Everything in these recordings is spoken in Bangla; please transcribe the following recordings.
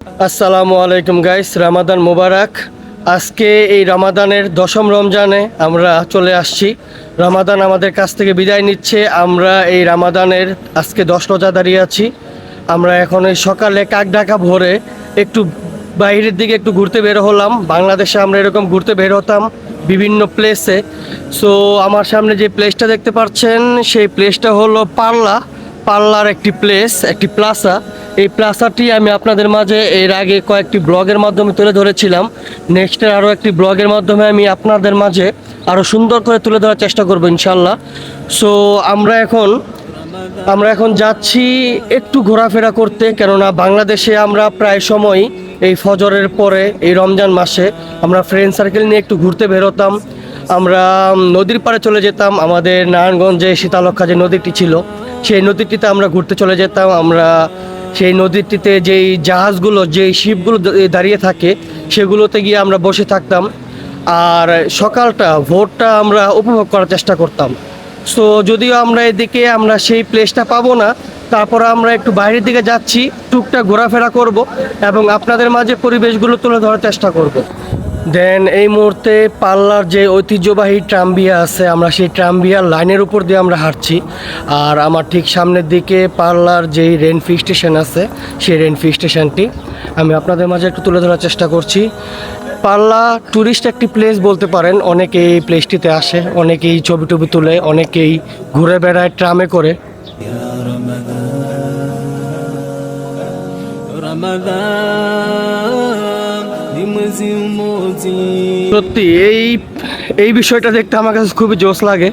আসসালামু আলাইকুম গাইস, রামাদান মুবারক। আজকে এই রামাদানের দশম রমজানে আমরা চলে আসছি। রামাদান আমাদের কাছ থেকে বিদায় নিচ্ছে। আমরা এই রামাদানের আজকে 10 রোজা দাঁড়িয়ে আছি। আমরা এখন এই সকালে কাকডাকা ভোরে একটু বাইরের দিকে একটু ঘুরতে বের হলাম। বাংলাদেশে আমরা এরকম ঘুরতে বের হতাম বিভিন্ন প্লেসে। সো আমার সামনে যে প্লেসটা দেখতে পাচ্ছেন সেই প্লেসটা হলো পাল্লার একটি প্লেস, একটি প্লাজা। এই প্লাজাটি আমি আপনাদের মাঝে এর আগে কয়েকটি ব্লগের মাধ্যমে তুলে ধরেছিলাম। নেক্সটের আরও একটি ব্লগের মাধ্যমে আমি আপনাদের মাঝে আরও সুন্দর করে তুলে ধরার চেষ্টা করব ইনশাল্লাহ। সো আমরা এখন যাচ্ছি একটু ঘোরাফেরা করতে, কেননা বাংলাদেশে আমরা প্রায় সময় এই ফজরের পরে এই রমজান মাসে আমরা ফ্রেন্ড সার্কেল নিয়ে একটু ঘুরতে বেরোতাম। আমরা নদীর পাড়ে চলে যেতাম। আমাদের নারায়ণগঞ্জে শীতলক্ষা যে নদীটি ছিল সেই নদীটিতে আমরা ঘুরতে চলে যেতাম। আমরা সেই নদীটিতে যেই জাহাজগুলো, যেই শিপগুলো দাঁড়িয়ে থাকে সেগুলোতে গিয়ে আমরা বসে থাকতাম। আর ভোরটা আমরা উপভোগ করার চেষ্টা করতাম। সো যদিও আমরা সেই প্লেসটা পাবো না, তারপর আমরা একটু বাইরের দিকে যাচ্ছি, টুকটাক ঘোরাফেরা করব এবং আপনাদের মাঝে পরিবেশগুলো তুলে ধরার চেষ্টা করব। দেন এই মুহূর্তে পাল্লার যে ঐতিহ্যবাহী ট্রাম্বিয়া আছে, আমরা সেই ট্রাম্বিয়ার লাইনের উপর দিয়ে আমরা হাঁটছি। আর আমার ঠিক সামনের দিকে পাল্লার যেই রেনফি স্টেশন আছে সেই রেনফি স্টেশনটি আমি আপনাদের মাঝে একটু তুলে ধরার চেষ্টা করছি। পাল্লা ট্যুরিস্ট একটি প্লেস বলতে পারেন। অনেকেই এই প্লেসটিতে আসে, অনেকেই ছবি টবি তুলে, অনেকেই ঘুরে বেড়ায় ট্রামে করে। সত্যি এই বিষয়টা দেখতে আমার কাছে খুবই জোশ লাগে।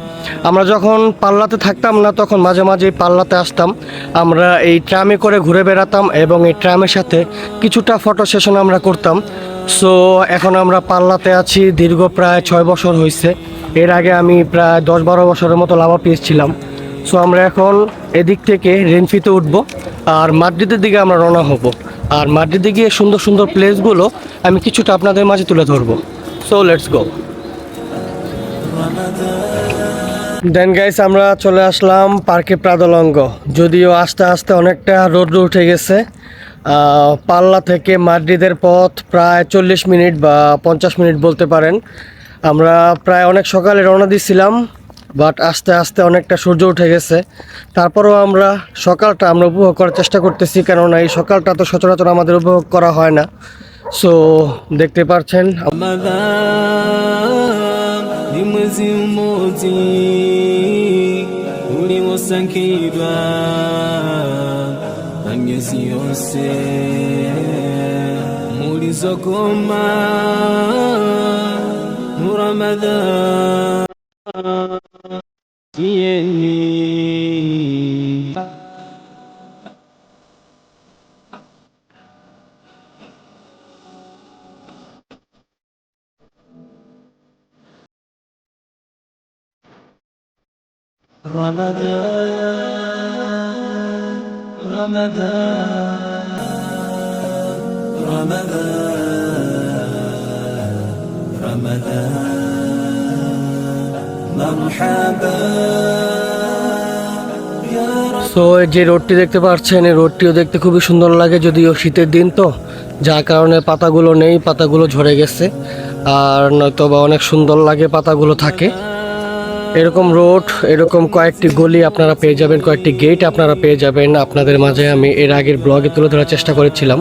আমরা যখন পাল্লাতে থাকতাম না তখন মাঝে মাঝে পাল্লাতে আসতাম। আমরা এই ট্রামে করে ঘুরে বেড়াতাম এবং এই ট্রামের সাথে কিছুটা ফটো সেশন আমরা করতাম। সো এখন আমরা পাল্লাতে আছি দীর্ঘ প্রায় 6 বছর হয়েছে। এর আগে আমি প্রায় 10-12 বছরের মতো লাভা পেয়েছিলাম। সো আমরা এখন এদিক থেকে রেনফিতে উঠব আর মাদ্রিদের দিকে আমরা রওনা হব। আর মাদ্রিদে গিয়ে সুন্দর সুন্দর প্লেসগুলো আমি কিছুটা আপনাদের মাঝে তুলে ধরবো। So let's go. Then guys, আমরা চলে আসলাম পার্কে প্রাদলঙ্গ। যদিও আস্তে আস্তে অনেকটা রোদ উঠে গেছে। পাল্লা থেকে মাদ্রিদের পথ প্রায় 40 মিনিট বা 50 মিনিট বলতে পারেন। আমরা প্রায় অনেক সকালে রওনা দিয়েছিলাম, বাট আস্তে আস্তে অনেকটা সূর্য উঠে গেছে। তারপরেও আমরা সকালটা উপভোগ করার চেষ্টা করতেছি, কেননা এই সকালটা তো সচরাচর আমাদের উপভোগ করা হয় না। সো দেখতে পাচ্ছেন সো যে রোডটি দেখতে পাচ্ছেন এই রোডটিও দেখতে খুবই সুন্দর লাগে। যদিও শীতের দিন তো, যার কারণে পাতাগুলো নেই, পাতাগুলো ঝরে গেছে। আর নয়তো বা অনেক সুন্দর লাগে পাতাগুলো থাকে। এরকম রোড, এরকম কয়েকটি গলি আপনারা পেয়ে যাবেন, কয়েকটি গেট আপনারা পেয়ে যাবেন। আপনাদের মাঝে আমি এর আগের ব্লগে তুলে ধরার চেষ্টা করেছিলাম।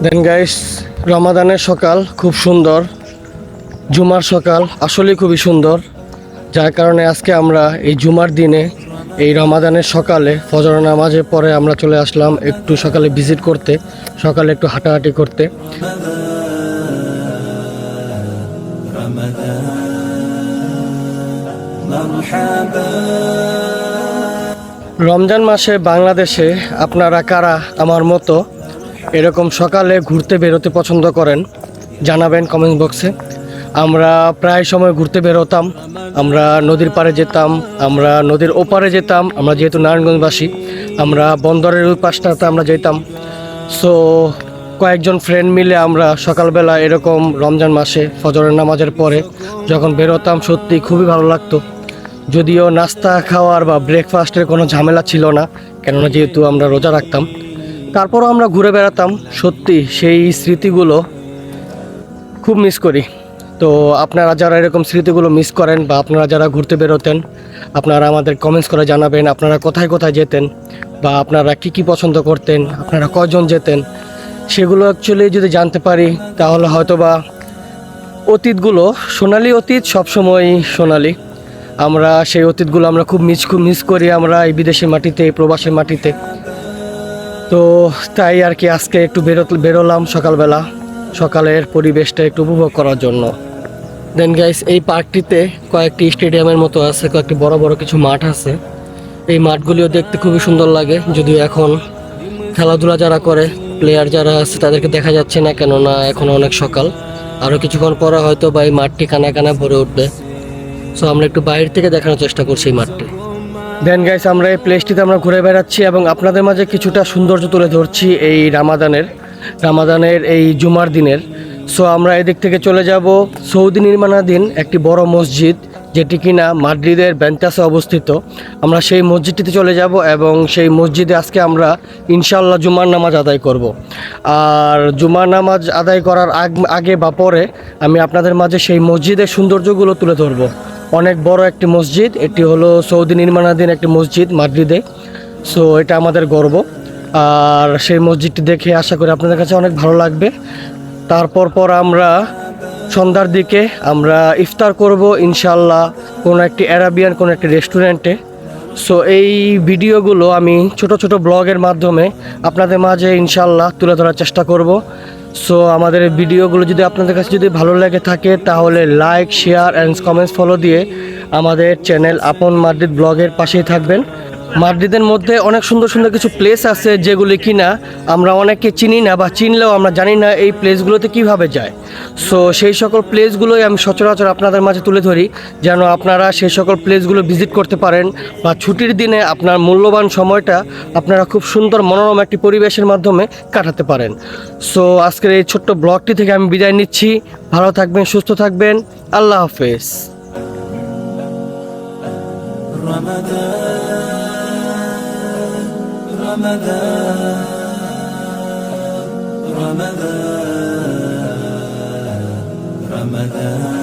দেন গাইস, রমাদানের সকাল খুব সুন্দর, জুমার সকাল আসলেই খুবই সুন্দর। যার কারণে আজকে আমরা এই জুমার দিনে এই রমাদানের সকালে ফজর নামাজের পরে আমরা চলে আসলাম একটু সকালে ভিজিট করতে, সকালে একটু হাঁটাহাঁটি করতে। রমজান মাসে বাংলাদেশে আপনারা কারা আমার মতো এরকম সকালে ঘুরতে বেরোতে পছন্দ করেন জানাবেন কমেন্ট বক্সে। আমরা প্রায় সময় ঘুরতে বেরোতাম, আমরা নদীর পাড়ে যেতাম, আমরা নদীর ওপারে যেতাম। আমরা যেহেতু নারায়ণগঞ্জবাসী, আমরা বন্দরের ওই পাশটাতে আমরা যেতাম। সো কয়েকজন ফ্রেন্ড মিলে আমরা সকালবেলা এরকম রমজান মাসে ফজরের নামাজের পরে যখন বেরোতাম, সত্যি খুবই ভালো লাগতো। যদিও নাস্তা খাওয়ার বা ব্রেকফাস্টের কোনো ঝামেলা ছিল না, কেননা যেহেতু আমরা রোজা রাখতাম, তারপরও আমরা ঘুরে বেড়াতাম। সত্যি সেই স্মৃতিগুলো খুব মিস করি। তো আপনারা যারা এরকম স্মৃতিগুলো মিস করেন বা আপনারা যারা ঘুরতে বেরোতেন, আপনারা আমাদের কমেন্টস করে জানাবেন আপনারা কোথায় কোথায় যেতেন বা আপনারা কি কি পছন্দ করতেন, আপনারা কয়জন যেতেন। সেগুলো অ্যাকচুয়ালি যদি জানতে পারি তাহলে হয়তো বা অতীতগুলো, সোনালি অতীত সবসময় সোনালি, আমরা সেই অতীতগুলো আমরা খুব মিস করি আমরা এই বিদেশি মাটিতে, এই প্রবাসী মাটিতে। তো তাই আর কি আজকে একটু বেরোলাম সকালবেলা, সকালের পরিবেশটা একটু উপভোগ করার জন্য। দেন গাইস, এই পার্কটিতে কয়েকটি স্টেডিয়ামের মতো আছে, কয়েকটি বড় বড় কিছু মাঠ আছে। এই মাঠগুলিও দেখতে খুবই সুন্দর লাগে, যদিও এখন খেলাধুলা যারা করে, প্লেয়ার যারা আছে তাদেরকে দেখা যাচ্ছে না, কেননা এখন অনেক সকাল। আরও কিছুক্ষণ পরে হয়তো বা এই মাঠটি কানায় কানায় ভরে উঠবে। সো আমরা একটু বাইরে থেকে দেখানোর চেষ্টা করছি এই মাঠটি। দেন গাইস, আমরা এই প্লেসটিতে আমরা ঘুরে বেড়াচ্ছি এবং আপনাদের মাঝে কিছুটা সৌন্দর্য তুলে ধরছি এই রামাদানের এই জুমার দিনের। সো আমরা এদিক থেকে চলে যাব সৌদি নির্মাণাধীন একটি বড় মসজিদ, যেটি কিনা মাদ্রিদের বেন্টাসে অবস্থিত। আমরা সেই মসজিদটিতে চলে যাব এবং সেই মসজিদে আজকে আমরা ইনশাআল্লাহ জুমার নামাজ আদায় করব। আর জুমার নামাজ আদায় করার আগে বা পরে আমি আপনাদের মাঝে সেই মসজিদের সৌন্দর্যগুলো তুলে ধরব। অনেক বড় একটি মসজিদ, এটি হলো সৌদি নির্মাণাধীন একটি মসজিদ মাদ্রিদে। সো এটা আমাদের গর্ব। আর সেই মসজিদটি দেখে আশা করি আপনাদের কাছে অনেক ভালো লাগবে। তারপর আমরা সন্ধ্যার দিকে আমরা ইফতার করব ইনশাল্লাহ কোনো একটি অ্যারাবিয়ান কোনো একটি রেস্টুরেন্টে। সো এই ভিডিওগুলো আমি ছোট ছোট ব্লগের মাধ্যমে আপনাদের মাঝে ইনশাল্লাহ তুলে ধরার চেষ্টা করব। সো আমাদের এই ভিডিওগুলো যদি আপনাদের কাছে যদি ভালো লেগে থাকে তাহলে like, share and comments follow দিয়ে আমাদের চ্যানেল আপন মাদ্রিদ ব্লগের পাশেই থাকবেন। মাদ্রিদের মধ্যে অনেক সুন্দর সুন্দর কিছু প্লেস আছে যেগুলি কিনা আমরা অনেকে চিনি না, বা চিনলেও আমরা জানি না এই প্লেসগুলোতে কিভাবে যায়। সো সেই সকল প্লেসগুলোই আমি সচরাচর আপনাদের মাঝে তুলে ধরি, যেন আপনারা সেই সকল প্লেসগুলো ভিজিট করতে পারেন বা ছুটির দিনে আপনার মূল্যবান সময়টা আপনারা খুব সুন্দর মনোরম একটি পরিবেশের মাধ্যমে কাটাতে পারেন। সো আজকের এই ছোট্ট ব্লগটি থেকে আমি বিদায় নিচ্ছি। ভালো থাকবেন, সুস্থ থাকবেন, আল্লাহ হাফেজ। Ramadan